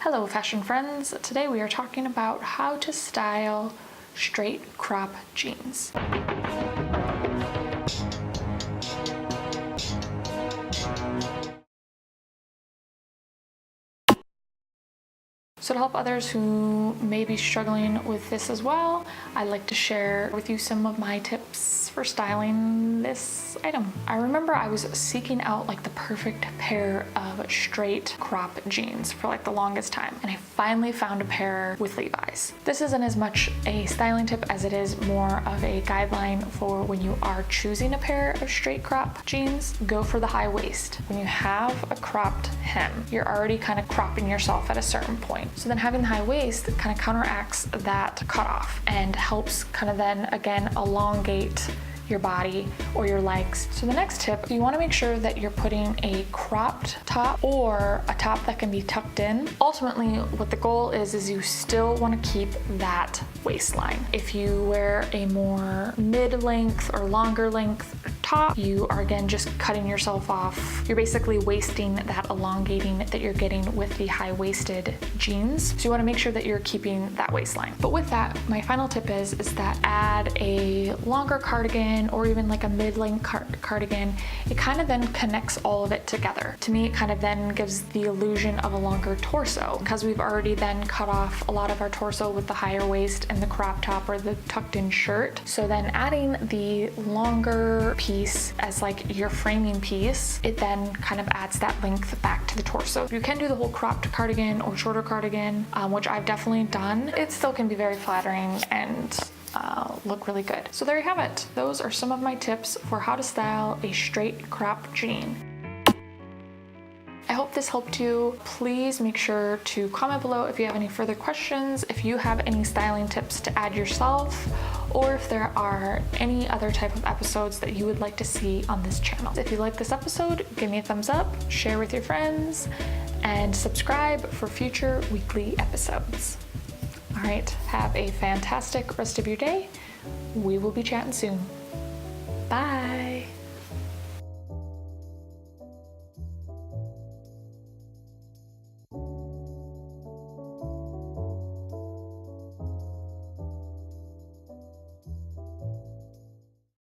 Hello fashion friends, today we are talking about how to style straight crop jeans. So to help others who may be struggling with this as well, I'd like to share with you some of my tips for styling this item. I remember I was seeking out like the perfect pair of straight crop jeans for like the longest time, and I finally found a pair with Levi's. This isn't as much a styling tip as it is more of a guideline for when you are choosing a pair of straight crop jeans. Go for the high waist. When you have a cropped hem, you're already kind of cropping yourself at a certain point. So then having the high waist kind of counteracts that cutoff and helps kind of then again elongate your body or your legs. So the next tip, you want to make sure that you're putting a cropped top or a top that can be tucked in. Ultimately, what the goal is you still want to keep that waistline. If you wear a more mid-length or longer length top, you are again just cutting yourself off. You're basically wasting that elongating that you're getting with the high-waisted jeans. So you want to make sure that you're keeping that waistline. But with that, my final tip is that add a longer cardigan or even like a mid-length cardigan. It kind of then connects all of it together. To me, it kind of then gives the illusion of a longer torso because we've already then cut off a lot of our torso with the higher waist and the crop top or the tucked in shirt. So then adding the longer piece as like your framing piece, it then kind of adds that length back to the torso. You can do the whole cropped cardigan or shorter cardigan, which I've definitely done. It still can be very flattering and look really good. So there you have it. Those are some of my tips for how to style a straight crop jean. I hope this helped you. Please make sure to comment below if you have any further questions, if you have any styling tips to add yourself, or if there are any other type of episodes that you would like to see on this channel. If you like this episode, give me a thumbs up, share with your friends, and subscribe for future weekly episodes. All right, have a fantastic rest of your day. We will be chatting soon. Bye.